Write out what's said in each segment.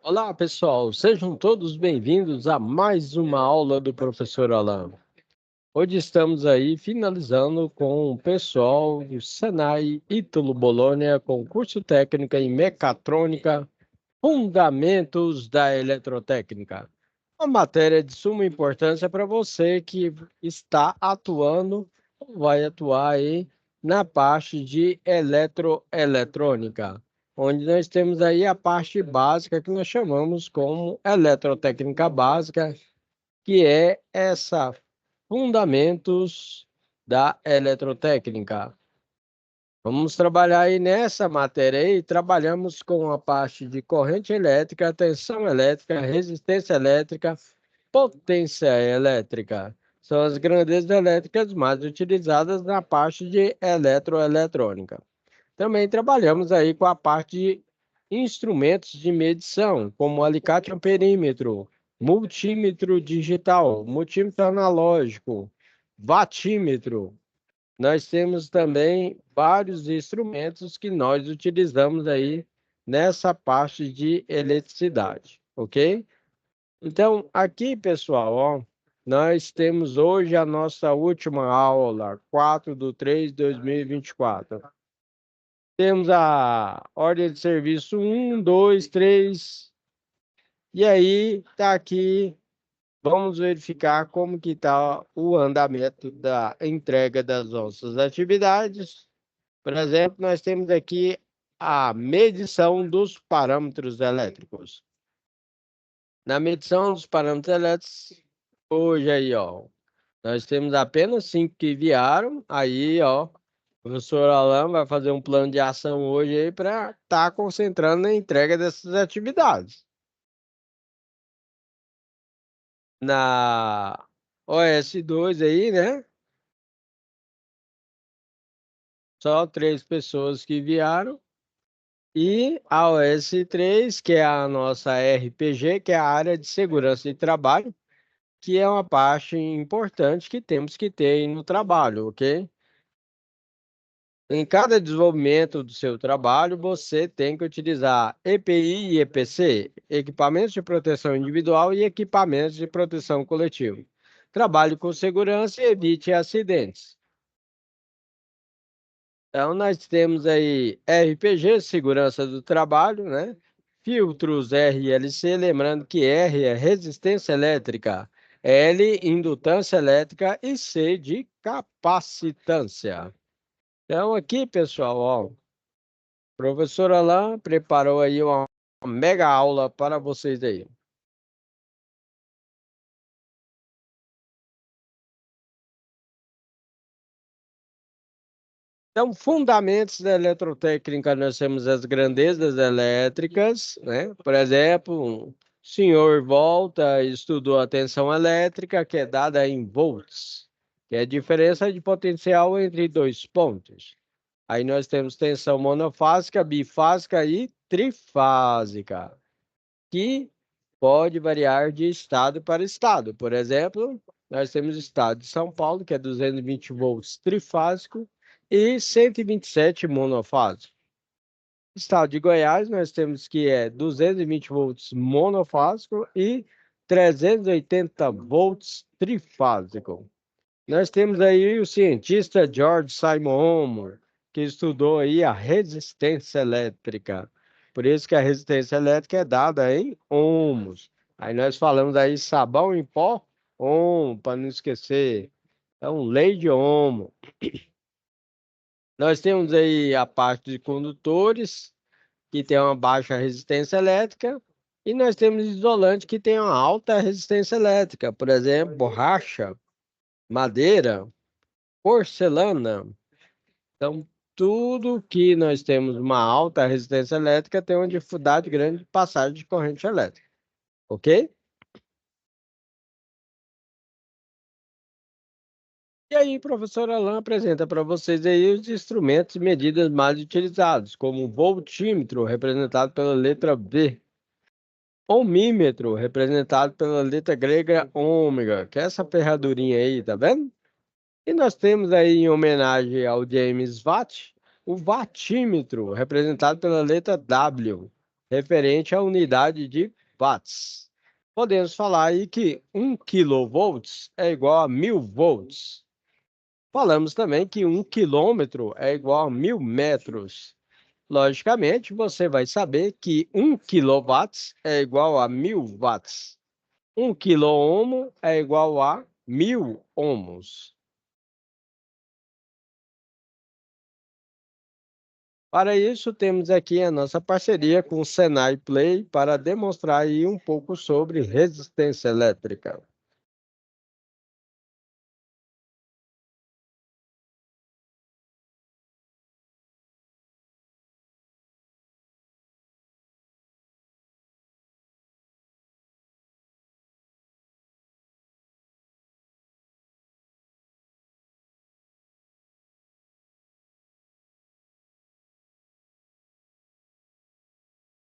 Olá, pessoal, sejam todos bem-vindos a mais uma aula do professor Alan. Hoje estamos aí finalizando com o pessoal do Senai Ítalo Bologna, com curso técnico em mecatrônica, fundamentos da eletrotécnica. Uma matéria de suma importância para você que está atuando ou vai atuar aí na parte de eletroeletrônica, onde nós temos aí a parte básica que nós chamamos como eletrotécnica básica, que é essa fundamentos da eletrotécnica. Vamos trabalhar aí nessa matéria aí, trabalhamos com a parte de corrente elétrica, tensão elétrica, resistência elétrica, potência elétrica. São as grandezas elétricas mais utilizadas na parte de eletroeletrônica. Também trabalhamos aí com a parte de instrumentos de medição, como alicate amperímetro, multímetro digital, multímetro analógico, watímetro. Nós temos também vários instrumentos que nós utilizamos aí nessa parte de eletricidade, ok? Então, aqui, pessoal, ó, nós temos hoje a nossa última aula, 4/3/2024. Temos a ordem de serviço 1, 2, 3, e aí tá aqui. Vamos verificar como que está o andamento da entrega das nossas atividades. Por exemplo, nós temos aqui a medição dos parâmetros elétricos. Na medição dos parâmetros elétricos, hoje aí, ó, nós temos apenas 5 que vieram. Aí, ó, o professor Alan vai fazer um plano de ação hoje aí para estar concentrando na entrega dessas atividades. Na OS2 aí, né? Só 3 pessoas que vieram. E a OS3, que é a nossa RPG, que é a área de segurança de trabalho, que é uma parte importante que temos que ter aí no trabalho, ok? Em cada desenvolvimento do seu trabalho, você tem que utilizar EPI e EPC, equipamentos de proteção individual e equipamentos de proteção coletiva. Trabalhe com segurança e evite acidentes. Então, nós temos aí RPG, segurança do trabalho, né? Filtros RLC, lembrando que R é resistência elétrica, L, indutância elétrica e C de capacitância. Então, aqui, pessoal, ó, o professor Alain preparou aí uma mega aula para vocês aí. Então, fundamentos da eletrotécnica, nós temos as grandezas elétricas, né? Por exemplo, o senhor volta e estudou a tensão elétrica, que é dada em volts, que é a diferença de potencial entre dois pontos. Aí nós temos tensão monofásica, bifásica e trifásica, que pode variar de estado para estado. Por exemplo, nós temos o estado de São Paulo, que é 220 volts trifásico, e 127 monofásico. Estado de Goiás, nós temos que é 220 volts monofásico e 380 volts trifásico. Nós temos aí o cientista George Simon, que estudou aí a resistência elétrica. Por isso que a resistência elétrica é dada em ohms. Aí nós falamos aí sabão em pó, ohm, para não esquecer. Então, lei de Ohm. Nós temos aí a parte de condutores, que tem uma baixa resistência elétrica, e nós temos isolante que tem uma alta resistência elétrica, por exemplo, borracha, madeira, porcelana. Então, tudo que nós temos uma alta resistência elétrica tem uma dificuldade grande de passagem de corrente elétrica, ok? E aí, professor Alan apresenta para vocês aí os instrumentos e medidas mais utilizados, como o voltímetro, representado pela letra V, ohmímetro, representado pela letra grega ômega, que é essa ferradurinha aí, tá vendo? E nós temos aí, em homenagem ao James Watt, o watímetro, representado pela letra W, referente à unidade de watts. Podemos falar aí que 1 kV é igual a 1000 volts. Falamos também que 1 km é igual a 1000 metros. Logicamente, você vai saber que 1 kW é igual a 1000 watts. 1 kΩ é igual a 1000 ohms. Para isso, temos aqui a nossa parceria com o Senai Play para demonstrar aí um pouco sobre resistência elétrica.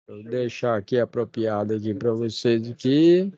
Vou deixar aqui apropriado aqui para vocês aqui.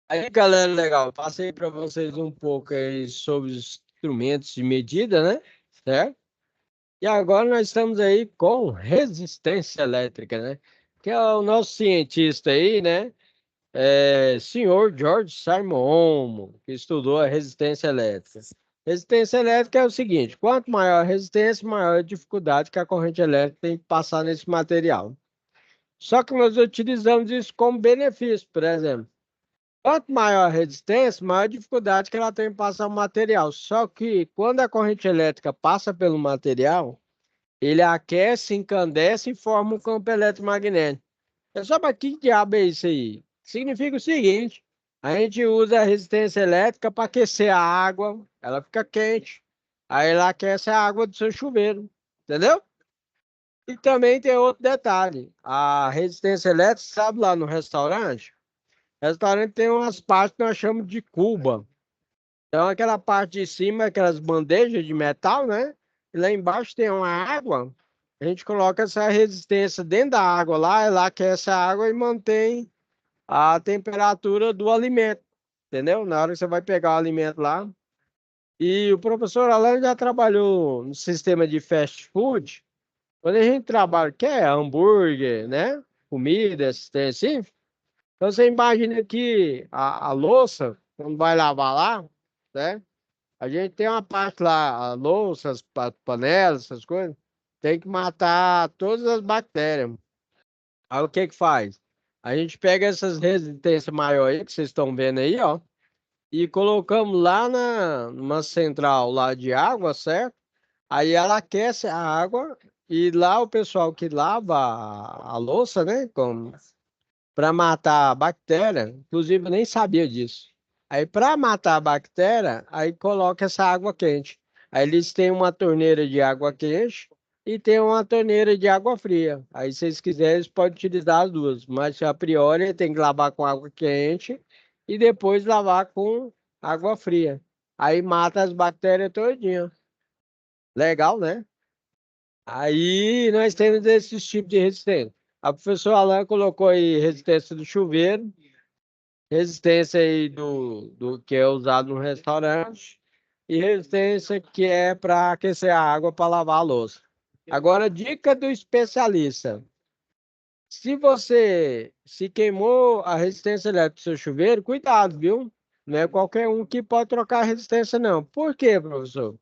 Aí, galera, legal. Passei para vocês um pouco aí sobre os instrumentos de medida, né? Certo? E agora nós estamos aí com resistência elétrica, né? Que é o nosso cientista aí, né? Senhor George Simon, que estudou a resistência elétrica. Resistência elétrica é o seguinte: quanto maior a resistência, maior a dificuldade que a corrente elétrica tem que passar nesse material. Só que nós utilizamos isso como benefício, por exemplo. Quanto maior a resistência, maior a dificuldade que ela tem em passar o material. Só que quando a corrente elétrica passa pelo material, ele aquece, encandece e forma um campo eletromagnético. É só para que diabo é isso aí? Significa o seguinte: a gente usa a resistência elétrica para aquecer a água, ela fica quente. Aí ela aquece a água do seu chuveiro, entendeu? E também tem outro detalhe: a resistência elétrica, sabe lá no restaurante? O restaurante tem umas partes que nós chamamos de cuba. Então, aquela parte de cima, aquelas bandejas de metal, né? E lá embaixo tem uma água. A gente coloca essa resistência dentro da água lá, ela aquece a água e mantém a temperatura do alimento, entendeu? Na hora que você vai pegar o alimento lá. E o professor Alan já trabalhou no sistema de fast food. Quando a gente trabalha, que é hambúrguer, né? Comida, assistência, assim. Então você imagina que a louça, quando vai lavar lá, né? A gente tem uma parte lá, a louça, as panelas, essas coisas, tem que matar todas as bactérias. Aí o que que faz? A gente pega essas resistências maiores aí que vocês estão vendo aí, ó, e colocamos lá numa central lá de água, certo? Aí ela aquece a água e lá o pessoal que lava a louça, né, para matar a bactéria, inclusive eu nem sabia disso. Aí para matar a bactéria, aí coloca essa água quente. Aí eles têm uma torneira de água quente e tem uma torneira de água fria. Aí se vocês quiserem, eles podem utilizar as duas, mas a priori tem que lavar com água quente e depois lavar com água fria. Aí mata as bactérias todinha. Legal, né? Aí nós temos esses tipos de resistência. A professora Alain colocou aí resistência do chuveiro, resistência aí do que é usado no restaurante e resistência que é para aquecer a água para lavar a louça. Agora, dica do especialista. Se você se queimou a resistência elétrica do seu chuveiro, cuidado, viu? Não é qualquer um que pode trocar a resistência, não. Por quê, professor?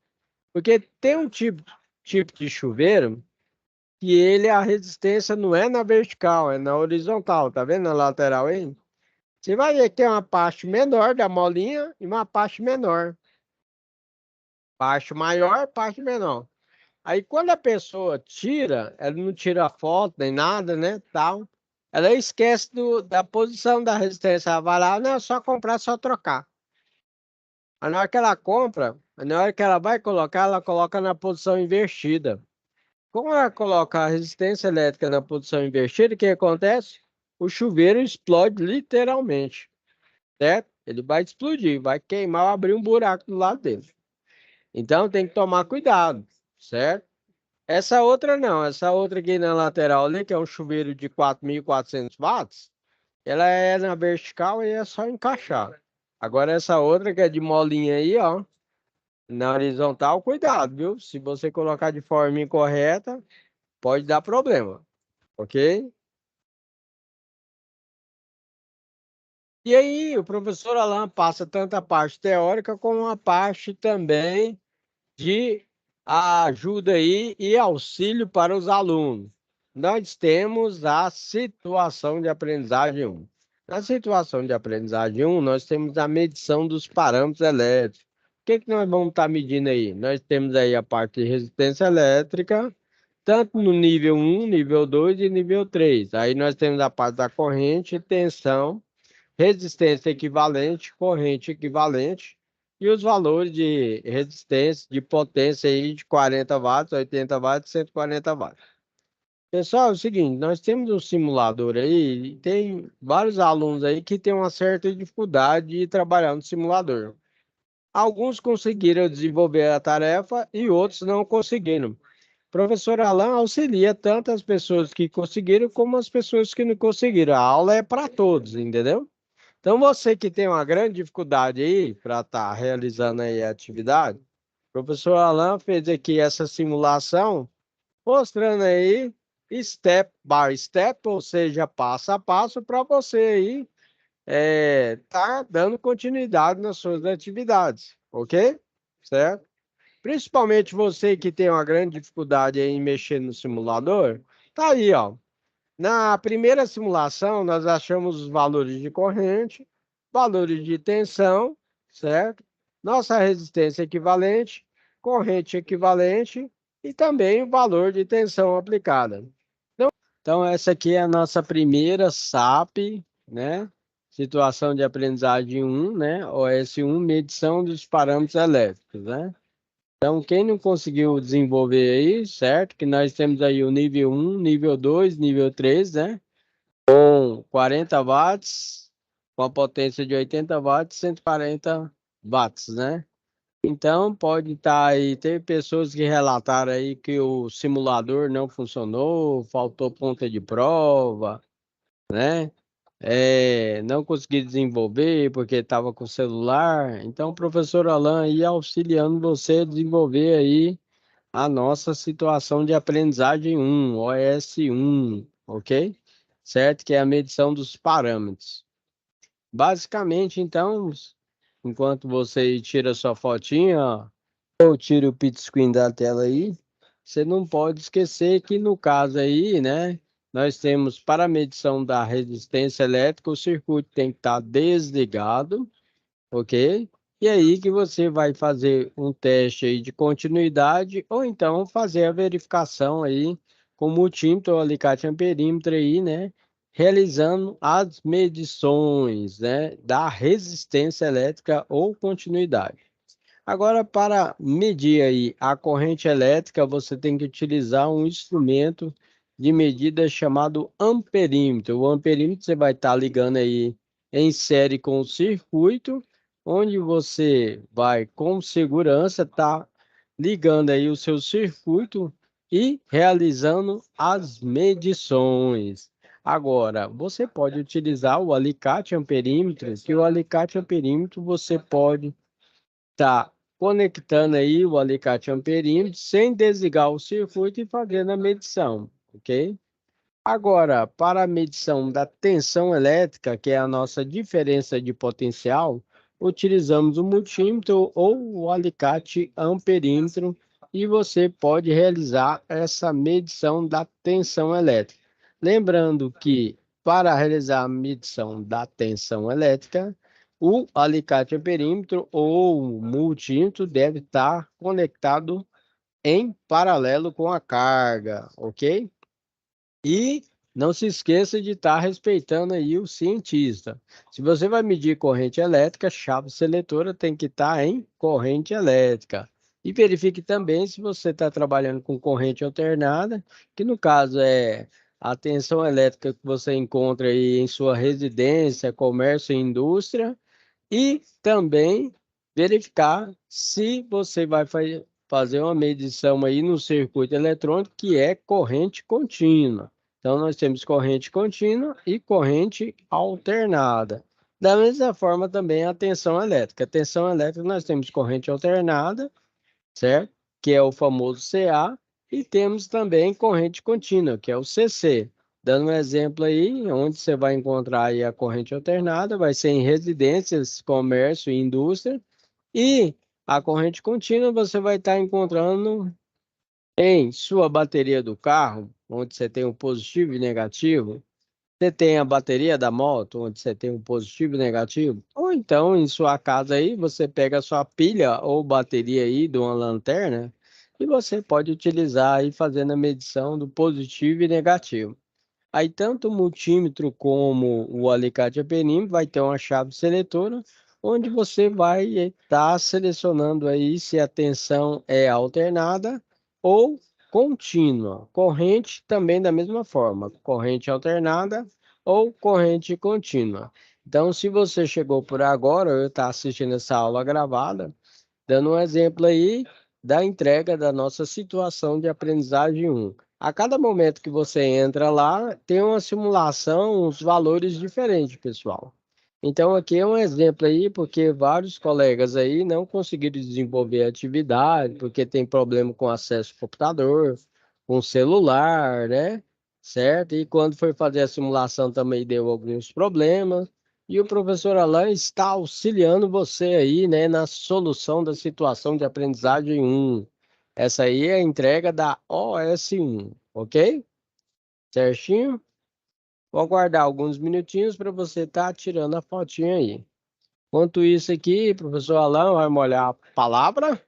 Porque tem um tipo de chuveiro que ele, a resistência não é na vertical, é na horizontal. Tá vendo na lateral aí? Você vai ver que tem uma parte menor da molinha e uma parte menor. Parte maior, parte menor. Aí quando a pessoa tira, ela não tira foto nem nada, né, tal. Ela esquece da posição da resistência. Ela vai lá, não, é só comprar, só trocar. Aí na hora que ela compra, na hora que ela vai colocar, ela coloca na posição invertida. Como ela coloca a resistência elétrica na posição invertida, o que acontece? O chuveiro explode literalmente, certo? Ele vai explodir, vai queimar ou abrir um buraco do lado dele. Então tem que tomar cuidado, certo? Essa outra não, essa outra aqui na lateral ali, que é um chuveiro de 4.400 watts, ela é na vertical e é só encaixar. Agora essa outra que é de molinha aí, ó, na horizontal, cuidado, viu? Se você colocar de forma incorreta, pode dar problema, ok? E aí, o professor Alan passa tanto a parte teórica como a parte também de ajuda aí e auxílio para os alunos. Nós temos a situação de aprendizagem 1. Na situação de aprendizagem 1, nós temos a medição dos parâmetros elétricos. O que que nós vamos estar medindo aí? Nós temos aí a parte de resistência elétrica, tanto no nível 1, nível 2 e nível 3. Aí nós temos a parte da corrente, tensão, resistência equivalente, corrente equivalente e os valores de resistência, de potência aí de 40 watts, 80 watts, 140 watts. Pessoal, é o seguinte, nós temos um simulador aí e tem vários alunos aí que têm uma certa dificuldade de trabalhar no simulador. Alguns conseguiram desenvolver a tarefa e outros não conseguiram. O professor Alan auxilia tanto as pessoas que conseguiram como as pessoas que não conseguiram. A aula é para todos, entendeu? Então, você que tem uma grande dificuldade aí para estar realizando aí a atividade, o professor Alan fez aqui essa simulação, mostrando aí step by step, ou seja, passo a passo, para você aí tá dando continuidade nas suas atividades, ok? Certo? Principalmente você que tem uma grande dificuldade em mexer no simulador, tá aí, ó. Na primeira simulação, nós achamos os valores de corrente, valores de tensão, certo? Nossa resistência equivalente, corrente equivalente e também o valor de tensão aplicada. Então, essa aqui é a nossa primeira SAP, né? Situação de aprendizagem 1, né? OS1, medição dos parâmetros elétricos, né? Então, quem não conseguiu desenvolver aí, certo? Que nós temos aí o nível 1, nível 2, nível 3, né? Com 40 watts, com a potência de 80 watts, 140 watts, né? Então, pode estar aí, teve pessoas que relataram aí que o simulador não funcionou, faltou ponta de prova, né? Não consegui desenvolver porque estava com o celular. Então, o professor Alan aí auxiliando você a desenvolver aí a nossa situação de aprendizagem 1, OS1, ok? Certo? Que é a medição dos parâmetros. Basicamente, então, enquanto você tira sua fotinha, ou tira o pit screen da tela aí, você não pode esquecer que no caso aí, né, nós temos para a medição da resistência elétrica, o circuito tem que estar desligado, ok? E aí que você vai fazer um teste aí de continuidade ou então fazer a verificação aí com multímetro ou alicate amperímetro aí, né? Realizando as medições, né, da resistência elétrica ou continuidade. Agora, para medir aí a corrente elétrica, você tem que utilizar um instrumento de medida chamado amperímetro. O amperímetro você vai estar ligando aí em série com o circuito, onde você vai com segurança estar ligando aí o seu circuito e realizando as medições. Agora, você pode utilizar o alicate amperímetro, que o alicate amperímetro você pode tá conectando aí o alicate amperímetro sem desligar o circuito e fazendo a medição, ok? Agora, para a medição da tensão elétrica, que é a nossa diferença de potencial, utilizamos o multímetro ou o alicate amperímetro e você pode realizar essa medição da tensão elétrica. Lembrando que para realizar a medição da tensão elétrica, o alicate amperímetro ou o multímetro deve estar conectado em paralelo com a carga, ok? E não se esqueça de estar respeitando aí o cientista. Se você vai medir corrente elétrica, chave seletora tem que estar em corrente elétrica. E verifique também se você está trabalhando com corrente alternada, que no caso é a tensão elétrica que você encontra aí em sua residência, comércio e indústria, e também verificar se você vai fazer uma medição aí no circuito eletrônico que é corrente contínua. Então, nós temos corrente contínua e corrente alternada. Da mesma forma, também a tensão elétrica. A tensão elétrica, nós temos corrente alternada, certo? Que é o famoso CA, e temos também corrente contínua, que é o CC. Dando um exemplo aí, onde você vai encontrar aí a corrente alternada, vai ser em residências, comércio e indústria, e a corrente contínua você vai estar encontrando em sua bateria do carro, onde você tem o positivo e negativo, você tem a bateria da moto, onde você tem um positivo e negativo, ou então em sua casa aí, você pega a sua pilha ou bateria aí de uma lanterna e você pode utilizar aí fazendo a medição do positivo e negativo. Aí tanto o multímetro como o alicate aperímetro vai ter uma chave seletora, onde você vai estar selecionando aí se a tensão é alternada ou contínua. Corrente também da mesma forma, corrente alternada ou corrente contínua. Então, se você chegou por agora, ou está assistindo essa aula gravada, dando um exemplo aí da entrega da nossa situação de aprendizagem 1. A cada momento que você entra lá, tem uma simulação, uns valores diferentes, pessoal. Então, aqui é um exemplo aí, porque vários colegas aí não conseguiram desenvolver a atividade, porque tem problema com acesso ao computador, com celular, né? Certo? E quando foi fazer a simulação também deu alguns problemas. E o professor Alain está auxiliando você aí, né, na solução da situação de aprendizagem 1. Essa aí é a entrega da OS1, ok? Certinho? Vou aguardar alguns minutinhos para você estar tirando a fotinha aí. Enquanto isso aqui, professor Alan vai molhar a palavra.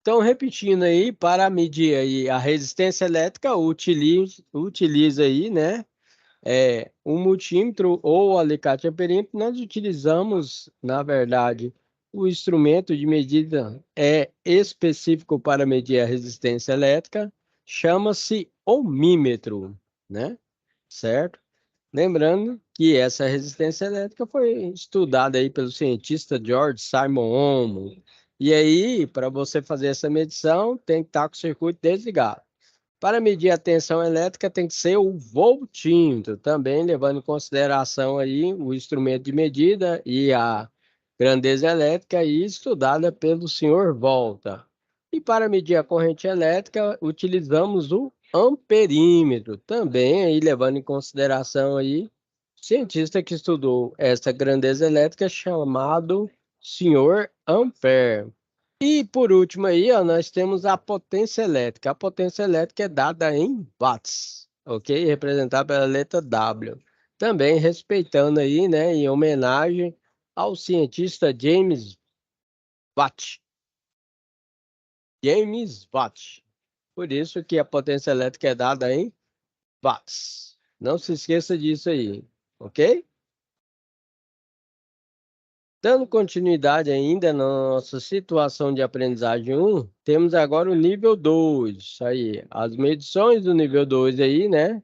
Então, repetindo aí, para medir aí a resistência elétrica, utiliza aí, né, um multímetro ou alicate amperímetro. Nós utilizamos, na verdade, o instrumento de medida específico para medir a resistência elétrica, chama-se ohmímetro, né? Certo? Lembrando que essa resistência elétrica foi estudada aí pelo cientista George Simon Ohm. E aí, para você fazer essa medição, tem que estar com o circuito desligado. Para medir a tensão elétrica, tem que ser o voltímetro, também levando em consideração aí o instrumento de medida e a grandeza elétrica aí estudada pelo senhor Volta. E para medir a corrente elétrica, utilizamos o amperímetro, também aí levando em consideração aí o cientista que estudou essa grandeza elétrica chamado senhor Ampère. E por último aí, ó, nós temos a potência elétrica. A potência elétrica é dada em watts, ok? Representada pela letra W. Também respeitando aí, né, em homenagem ao cientista James Watt. James Watt. Por isso que a potência elétrica é dada em watts. Não se esqueça disso aí, ok? Dando continuidade ainda na nossa situação de aprendizagem 1, temos agora o nível 2. Aí, as medições do nível 2 aí, né?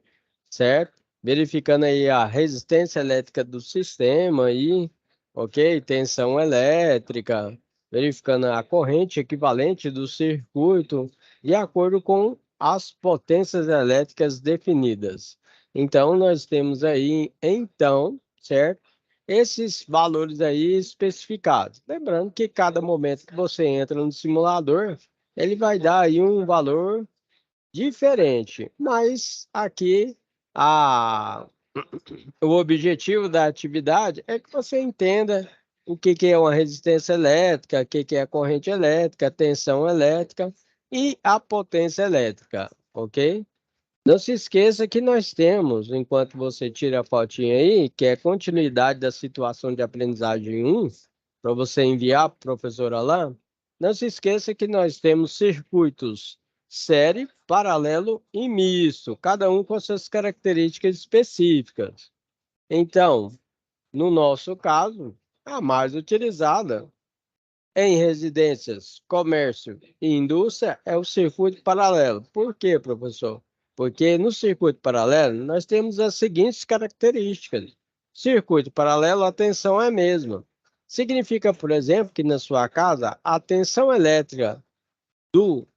Certo? Verificando aí a resistência elétrica do sistema aí, ok? Tensão elétrica, verificando a corrente equivalente do circuito de acordo com as potências elétricas definidas. Então, nós temos aí, então, certo? Esses valores aí especificados. Lembrando que cada momento que você entra no simulador, ele vai dar aí um valor diferente, mas aqui a, o objetivo da atividade é que você entenda o que que é uma resistência elétrica, o que que é corrente elétrica, tensão elétrica e a potência elétrica, ok? Não se esqueça que nós temos, enquanto você tira a fotinha aí, que é continuidade da situação de aprendizagem 1, para você enviar para o professor Alain, não se esqueça que nós temos circuitos série, paralelo e misto, cada um com suas características específicas. Então, no nosso caso, a mais utilizada em residências, comércio e indústria é o circuito paralelo. Por quê, professor? Porque no circuito paralelo nós temos as seguintes características. Circuito paralelo, a tensão é a mesma. Significa, por exemplo, que na sua casa a tensão elétrica do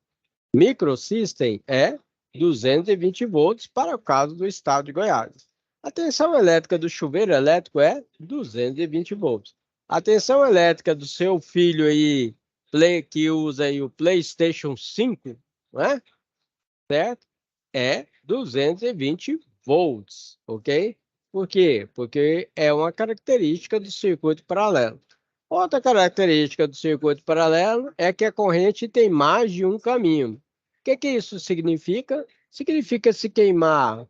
microsystem é 220 volts para o caso do estado de Goiás. A tensão elétrica do chuveiro elétrico é 220 volts. A tensão elétrica do seu filho aí, que usa aí o PlayStation 5, não é? Certo? É 220 volts, ok? Por quê? Porque é uma característica do circuito paralelo. Outra característica do circuito paralelo é que a corrente tem mais de um caminho. O que que isso significa? Significa se queimar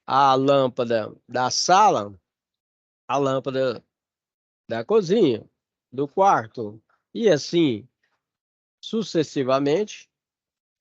a lâmpada da sala, a lâmpada da cozinha, do quarto, e assim sucessivamente,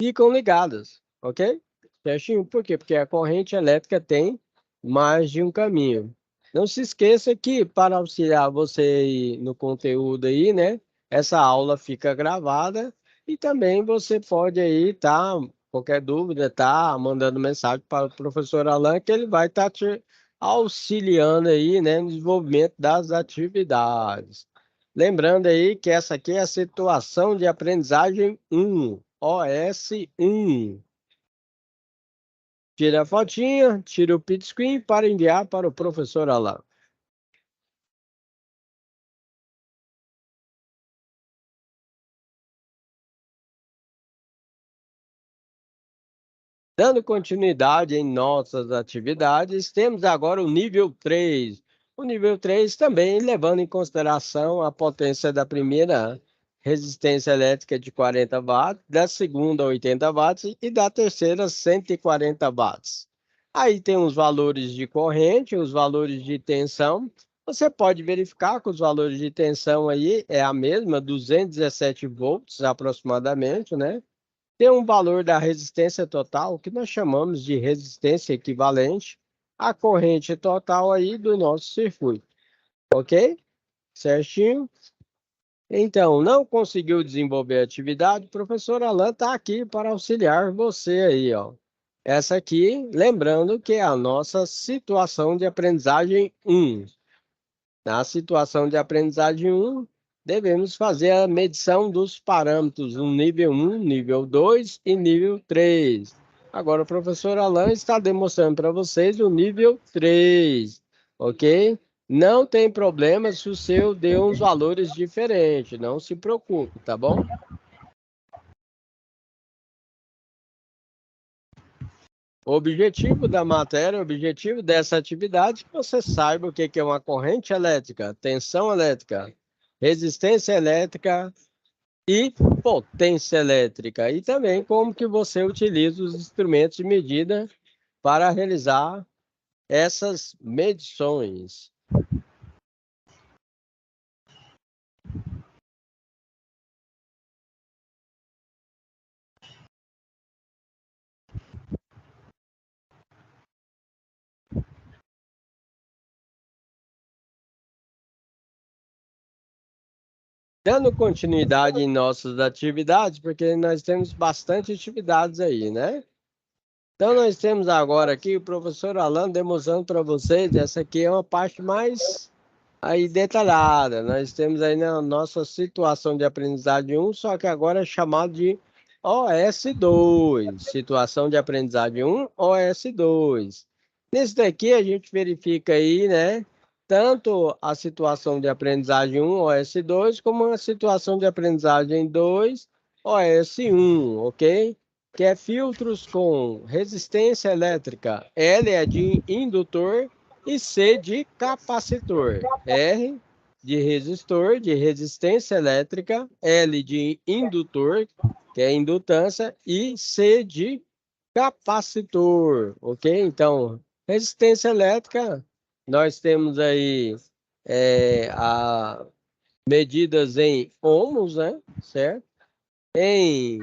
ficam ligadas, ok? Certinho? Por quê? Porque a corrente elétrica tem mais de um caminho. Não se esqueça que para auxiliar você no conteúdo aí, né? Essa aula fica gravada e também você pode aí, tá? Qualquer dúvida, tá? Mandando mensagem para o professor Alan que ele vai estar te auxiliando aí, né? No desenvolvimento das atividades. Lembrando aí que essa aqui é a situação de aprendizagem 1, OS1. Tira a fotinha, tira o print screen para enviar para o professor Alan. Dando continuidade em nossas atividades, temos agora o nível 3. O nível 3 também levando em consideração a potência da primeira resistência elétrica de 40 watts, da segunda 80 watts e da terceira 140 watts. Aí tem os valores de corrente, os valores de tensão. Você pode verificar que os valores de tensão aí é a mesma, 217 volts aproximadamente, né? Tem um valor da resistência total, que nós chamamos de resistência equivalente à corrente total aí do nosso circuito, ok? Certinho? Então, não conseguiu desenvolver a atividade? O professor Alan está aqui para auxiliar você aí, ó. Essa aqui, lembrando que é a nossa situação de aprendizagem 1. Na situação de aprendizagem 1, devemos fazer a medição dos parâmetros no nível 1, nível 2 e nível 3. Agora, o professor Alan está demonstrando para vocês o nível 3, ok? Não tem problema se o seu deu uns valores diferentes, não se preocupe, tá bom? O objetivo da matéria, o objetivo dessa atividade é que você saiba o que é uma corrente elétrica, tensão elétrica, resistência elétrica e potência elétrica. E também como que você utiliza os instrumentos de medida para realizar essas medições. Dando continuidade em nossas atividades, porque nós temos bastante atividades aí, né? Então, nós temos agora aqui o professor Alan demonstrando para vocês, essa aqui é uma parte mais aí detalhada. Nós temos aí na nossa situação de aprendizagem 1, só que agora é chamado de OS2, situação de aprendizagem 1, OS2. Nesse daqui a gente verifica aí, né, tanto a situação de aprendizagem 1, OS2, como a situação de aprendizagem 2, OS1, ok? Que é filtros com resistência elétrica. L é de indutor e C de capacitor. R de resistor, de resistência elétrica. L de indutor, que é indutância, e C de capacitor, ok? Então, resistência elétrica, nós temos aí a medidas em ohms, né? Certo? Em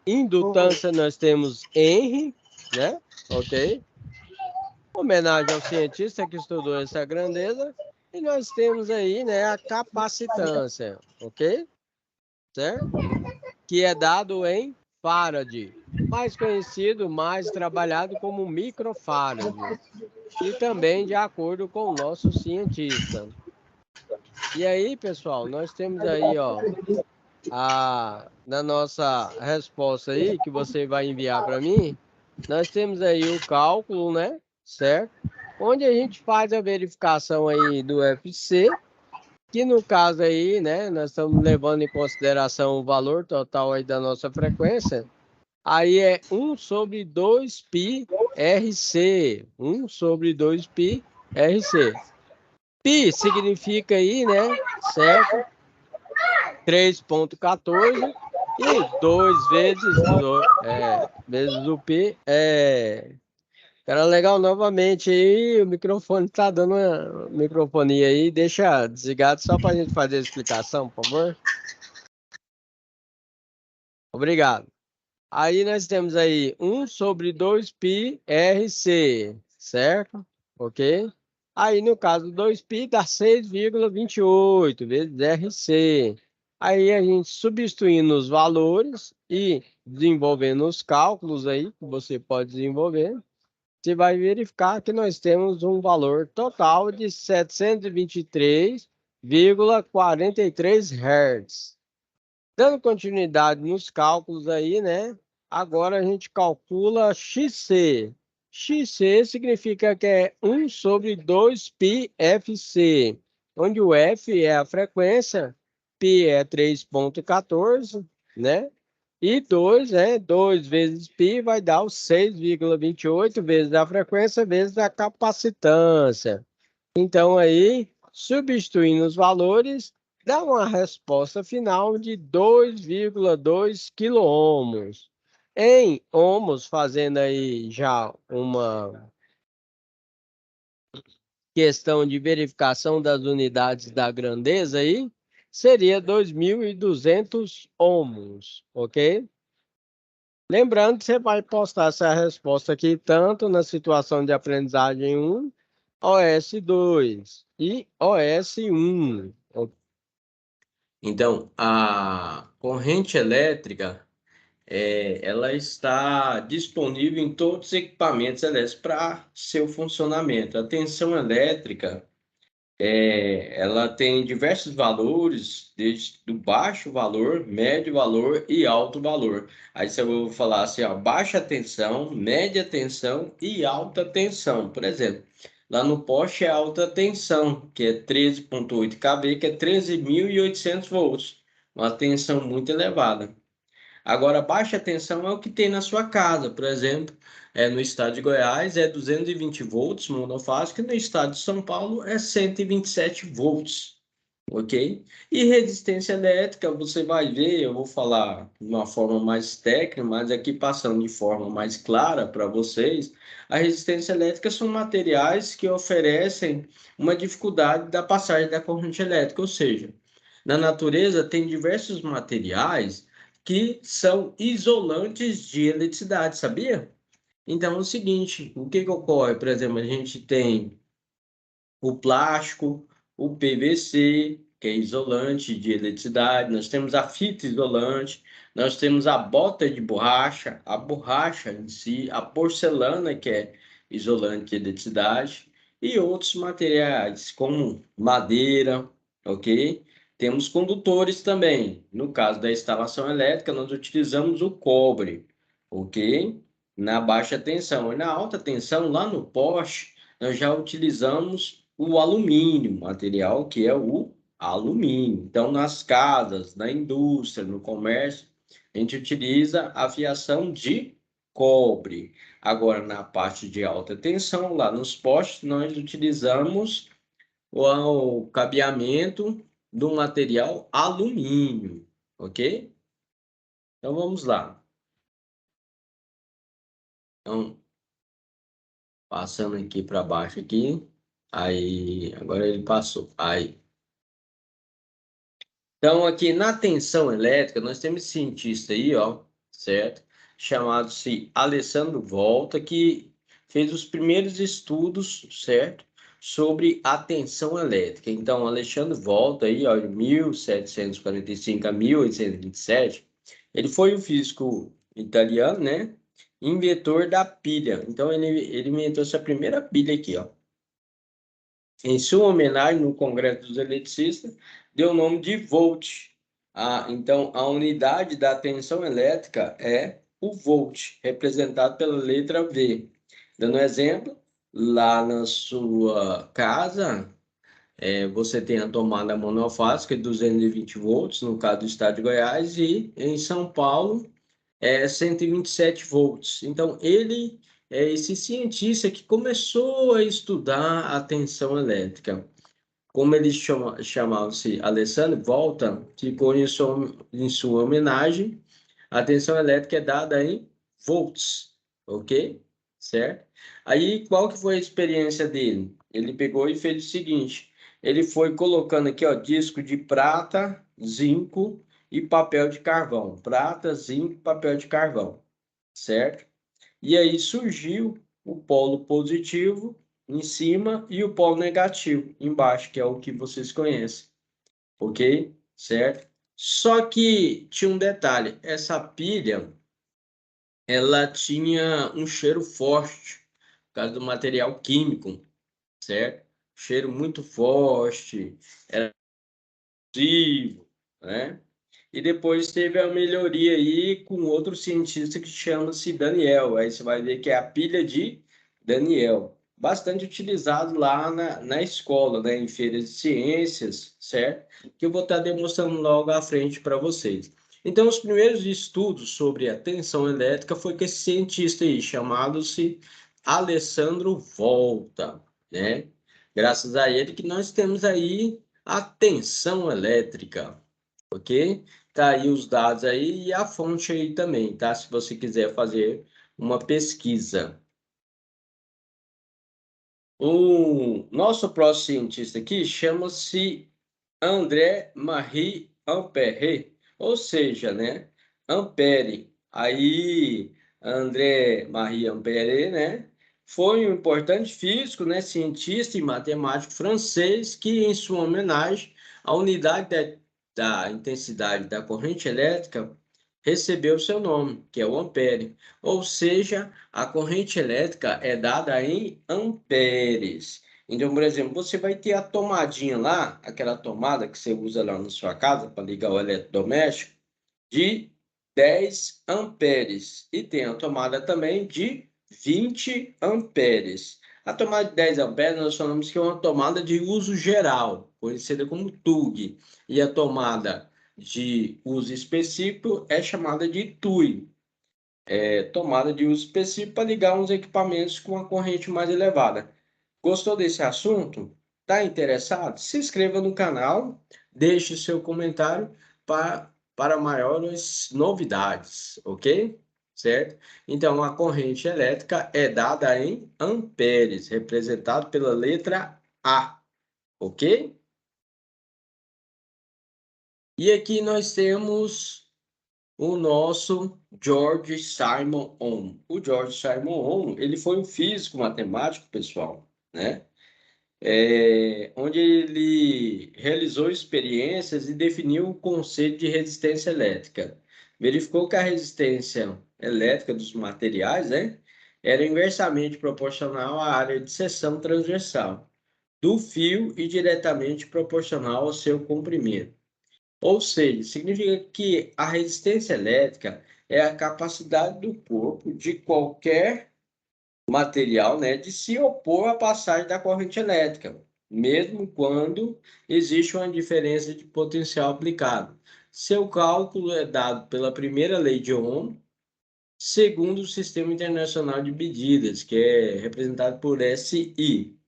indutância, nós temos Henry, né? Ok? Homenagem ao cientista que estudou essa grandeza. E nós temos aí, né, a capacitância, ok? Certo? Que é dado em farad, mais conhecido, mais trabalhado como microfarad. E também de acordo com o nosso cientista. E aí, pessoal, nós temos aí, ó, na nossa resposta aí, que você vai enviar para mim, nós temos aí o cálculo, né? Certo? Onde a gente faz a verificação aí do FC, que no caso aí, né, nós estamos levando em consideração o valor total aí da nossa frequência, aí é 1 sobre 2π RC, 1 sobre 2π RC. Pi significa aí, né, certo? 3,14 e 2 vezes o P é... Cara, legal, novamente aí, o microfone tá dando uma microfonia aí, deixa desligado só para a gente fazer a explicação, por favor. Obrigado. Aí nós temos aí 1 sobre 2π RC, certo? Ok? Aí no caso 2π dá 6,28 vezes RC. Aí a gente substituindo os valores e desenvolvendo os cálculos aí, que você pode desenvolver, você vai verificar que nós temos um valor total de 723,43 Hz. Dando continuidade nos cálculos aí, né? Agora a gente calcula XC. XC significa que é 1 sobre 2πfc, onde o F é a frequência, π é 3,14, né? E 2, 2 vezes π vai dar o 6,28 vezes a frequência vezes a capacitância. Então, aí, substituindo os valores, dá uma resposta final de 2,2 quiloohms. Em ohms, fazendo aí já uma questão de verificação das unidades da grandeza aí, seria 2.200 ohms, ok? Lembrando que você vai postar essa resposta aqui tanto na situação de aprendizagem 1, OS2 e OS1. Então, a corrente elétrica, ela está disponível em todos os equipamentos elétricos para seu funcionamento. A tensão elétrica, ela tem diversos valores, desde do baixo valor, médio valor e alto valor. Aí você vai falar assim, ó, baixa tensão, média tensão e alta tensão. Por exemplo, lá no poste é alta tensão, que é 13,8 kV, que é 13.800 volts, uma tensão muito elevada. Agora, baixa tensão é o que tem na sua casa, por exemplo, no estado de Goiás é 220 volts monofásico e no estado de São Paulo é 127 volts, ok? E resistência elétrica, você vai ver, eu vou falar de uma forma mais técnica, mas aqui passando de forma mais clara para vocês, a resistência elétrica são materiais que oferecem uma dificuldade da passagem da corrente elétrica, ou seja, na natureza tem diversos materiais que são isolantes de eletricidade, sabia? Então é o seguinte, o que que ocorre? Por exemplo, a gente tem o plástico, o PVC, que é isolante de eletricidade, nós temos a fita isolante, nós temos a bota de borracha, a borracha em si, a porcelana, que é isolante de eletricidade, e outros materiais, como madeira, ok? Temos condutores também. No caso da instalação elétrica, nós utilizamos o cobre, ok? Na baixa tensão. E na alta tensão, lá no poste, nós já utilizamos o alumínio, material que é o alumínio. Então, nas casas, na indústria, no comércio, a gente utiliza a fiação de cobre. Agora, na parte de alta tensão, lá nos postes, nós utilizamos o cabeamento do material alumínio, ok? Então, vamos lá. Então, passando aqui para baixo aqui. Aí, agora ele passou. Aí. Então, aqui na tensão elétrica, nós temos esse cientista aí, ó, certo? Chamado-se Alessandro Volta, que fez os primeiros estudos, certo? Sobre a tensão elétrica. Então, Alexandre Volta, aí, ó, de 1745 a 1827, ele foi um físico italiano, né? Inventor da pilha. Então, ele inventou essa primeira pilha aqui, ó. Em sua homenagem, no Congresso dos Eletricistas, deu o nome de volt. Então, a unidade da tensão elétrica é o volt, representado pela letra V. Dando um exemplo, lá na sua casa, você tem a tomada monofásica de 220 volts, no caso do estado de Goiás, e em São Paulo, 127 volts. Então, ele é esse cientista que começou a estudar a tensão elétrica. Como ele chamava-se Alessandro Volta, ficou em sua homenagem. A tensão elétrica é dada em volts, ok? Certo? Aí, qual que foi a experiência dele? Ele pegou e fez o seguinte, ele foi colocando aqui, ó, disco de prata, zinco e papel de carvão. Prata, zinco e papel de carvão, certo? E aí surgiu o polo positivo em cima e o polo negativo embaixo, que é o que vocês conhecem, ok? Certo? Só que tinha um detalhe, essa pilha, ela tinha um cheiro forte, por causa do material químico, certo? Cheiro muito forte, era nocivo, né? E depois teve a melhoria aí com outro cientista que chama-se Daniel. Aí você vai ver que é a pilha de Daniel. Bastante utilizado lá na escola, né, em feiras de ciências, certo? Que eu vou estar demonstrando logo à frente para vocês. Então, os primeiros estudos sobre a tensão elétrica foi com esse cientista aí, chamado-se Alessandro Volta, né? Graças a ele que nós temos aí a tensão elétrica, ok? Tá aí os dados aí e a fonte aí também, tá? Se você quiser fazer uma pesquisa. O nosso próximo cientista aqui chama-se André-Marie Ampère, ou seja, né, Ampère. Aí, André-Marie Ampère, né, foi um importante físico, né, cientista e matemático francês que, em sua homenagem, a unidade da intensidade da corrente elétrica recebeu seu nome, que é o ampere. Ou seja, a corrente elétrica é dada em amperes. Então, por exemplo, você vai ter a tomadinha lá, aquela tomada que você usa lá na sua casa para ligar o eletrodoméstico, de 10 amperes. E tem a tomada também de 20 amperes. A tomada de 10 amperes nós chamamos que é uma tomada de uso geral, conhecida como TUG. E a tomada de uso específico é chamada de TUI, tomada de uso específico para ligar uns equipamentos com uma corrente mais elevada. Gostou desse assunto? Está interessado? Se inscreva no canal, deixe seu comentário para maiores novidades, ok? Certo? Então, a corrente elétrica é dada em amperes, representado pela letra A, ok? E aqui nós temos o nosso George Simon Ohm. O George Simon Ohm, ele foi um físico matemático, pessoal, né? Onde ele realizou experiências e definiu o conceito de resistência elétrica. Verificou que a resistência elétrica dos materiais, né, era inversamente proporcional à área de seção transversal do fio e diretamente proporcional ao seu comprimento. Ou seja, significa que a resistência elétrica é a capacidade do corpo de qualquer material, né, de se opor à passagem da corrente elétrica, mesmo quando existe uma diferença de potencial aplicado. Seu cálculo é dado pela primeira lei de Ohm, segundo o Sistema Internacional de Medidas, que é representado por SI.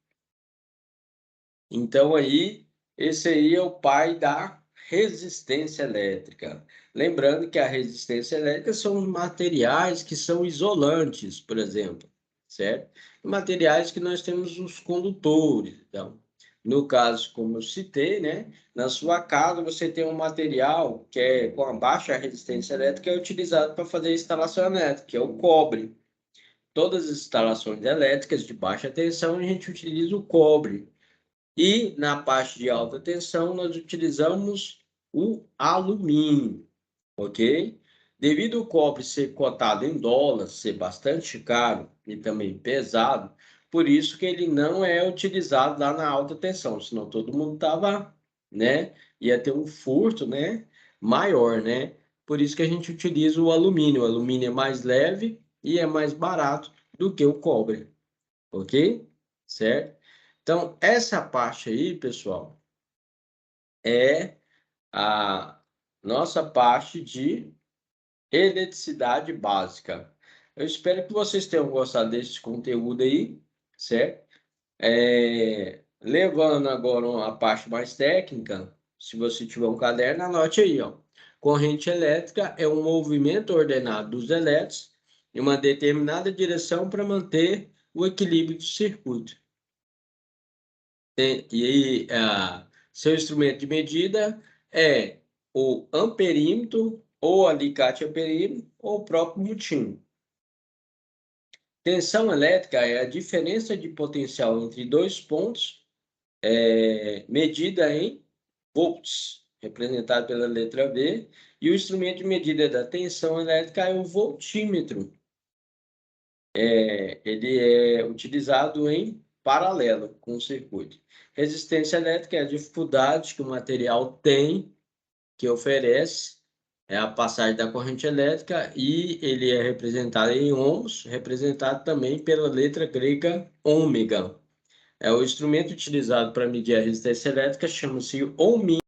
Então, aí, esse aí é o pai da resistência elétrica. Lembrando que a resistência elétrica são os materiais que são isolantes, por exemplo, certo? Materiais que nós temos os condutores. Então, no caso, como eu citei, né? Na sua casa você tem um material que é com a baixa resistência elétrica, é utilizado para fazer instalação elétrica, que é o cobre. Todas as instalações elétricas de baixa tensão, a gente utiliza o cobre. E na parte de alta tensão, nós utilizamos o alumínio, ok? Devido ao cobre ser cotado em dólar, ser bastante caro e também pesado, por isso que ele não é utilizado lá na alta tensão, senão todo mundo tava, né? Ia ter um furto, né? Maior, né? Por isso que a gente utiliza o alumínio. O alumínio é mais leve e é mais barato do que o cobre, ok? Certo? Então, essa parte aí, pessoal, é a nossa parte de eletricidade básica. Eu espero que vocês tenham gostado desse conteúdo aí, certo? Levando agora a parte mais técnica, se você tiver um caderno, anote aí, ó. Corrente elétrica é um movimento ordenado dos elétrons em uma determinada direção para manter o equilíbrio do circuito. Seu instrumento de medida é o amperímetro, ou alicate amperímetro, ou o próprio multímetro. Tensão elétrica é a diferença de potencial entre dois pontos, medida em volts, representado pela letra V, e o instrumento de medida da tensão elétrica é o voltímetro. Ele é utilizado em paralelo com o circuito. Resistência elétrica é a dificuldade que o material tem, que oferece é a passagem da corrente elétrica e ele é representado em ohms, representado também pela letra grega ômega. É o instrumento utilizado para medir a resistência elétrica, chama-se ohmímetro.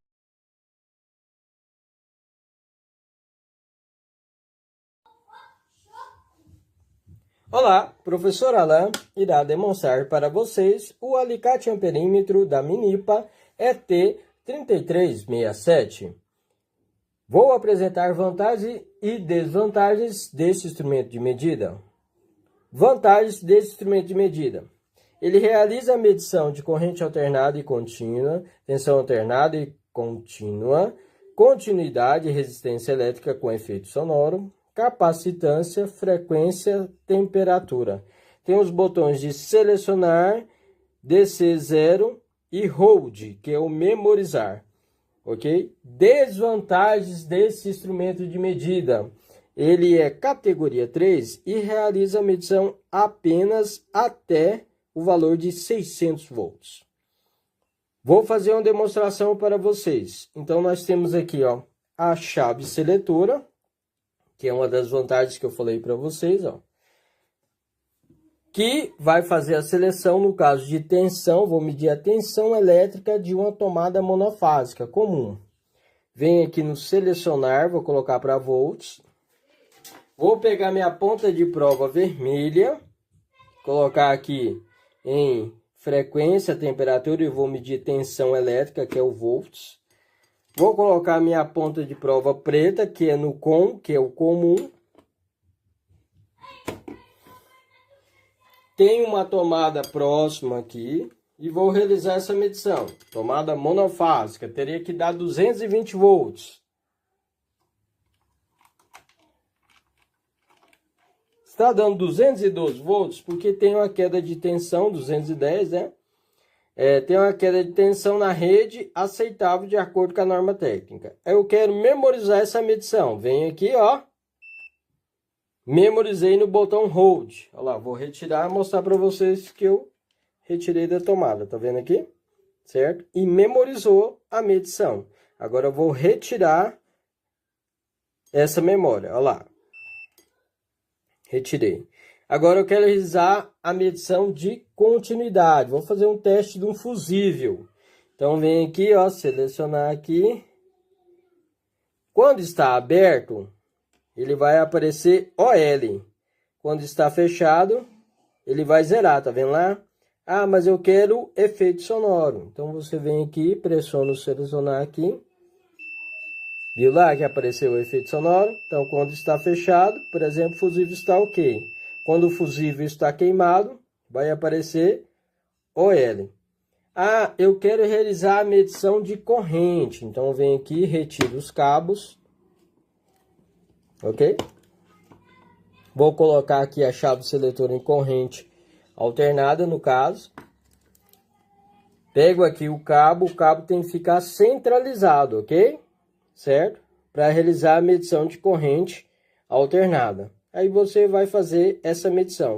Olá, professor Alain irá demonstrar para vocês o alicate amperímetro da Minipa ET3367. Vou apresentar vantagens e desvantagens desse instrumento de medida. Vantagens desse instrumento de medida. Ele realiza a medição de corrente alternada e contínua, tensão alternada e contínua, continuidade e resistência elétrica com efeito sonoro, capacitância, frequência, temperatura. Tem os botões de selecionar, DC0 e hold, que é o memorizar. Ok? Desvantagens desse instrumento de medida. Ele é categoria 3 e realiza a medição apenas até o valor de 600 volts. Vou fazer uma demonstração para vocês. Então, nós temos aqui ó, a chave seletora, que é uma das vantagens que eu falei para vocês, ó, que vai fazer a seleção no caso de tensão. Vou medir a tensão elétrica de uma tomada monofásica comum. Venho aqui no selecionar, vou colocar para volts. Vou pegar minha ponta de prova vermelha, colocar aqui em frequência, temperatura e vou medir tensão elétrica, que é o volts. Vou colocar minha ponta de prova preta, que é no com, que é o comum. Tem uma tomada próxima aqui e vou realizar essa medição. Tomada monofásica, teria que dar 220 volts. Está dando 212 volts porque tem uma queda de tensão, 210, né? Tem uma queda de tensão na rede aceitável de acordo com a norma técnica. Eu quero memorizar essa medição. Venho aqui, ó. Memorizei no botão hold. Olha lá, vou retirar e mostrar para vocês que eu retirei da tomada. Tá vendo aqui? Certo? E memorizou a medição. Agora eu vou retirar essa memória. Olha lá. Retirei. Agora eu quero realizar a medição de continuidade. Vou fazer um teste de um fusível. Então, vem aqui, ó, selecionar aqui. Quando está aberto, ele vai aparecer OL. Quando está fechado, ele vai zerar, tá vendo lá? Ah, mas eu quero efeito sonoro. Então, você vem aqui, pressiona o selecionar aqui. Viu lá que apareceu o efeito sonoro? Então, quando está fechado, por exemplo, o fusível está ok. Quando o fusível está queimado, vai aparecer OL. Ah, eu quero realizar a medição de corrente. Então, vem aqui, retiro os cabos. Ok? Vou colocar aqui a chave seletora em corrente alternada, no caso. Pego aqui o cabo tem que ficar centralizado, ok? Certo? Para realizar a medição de corrente alternada. Aí você vai fazer essa medição.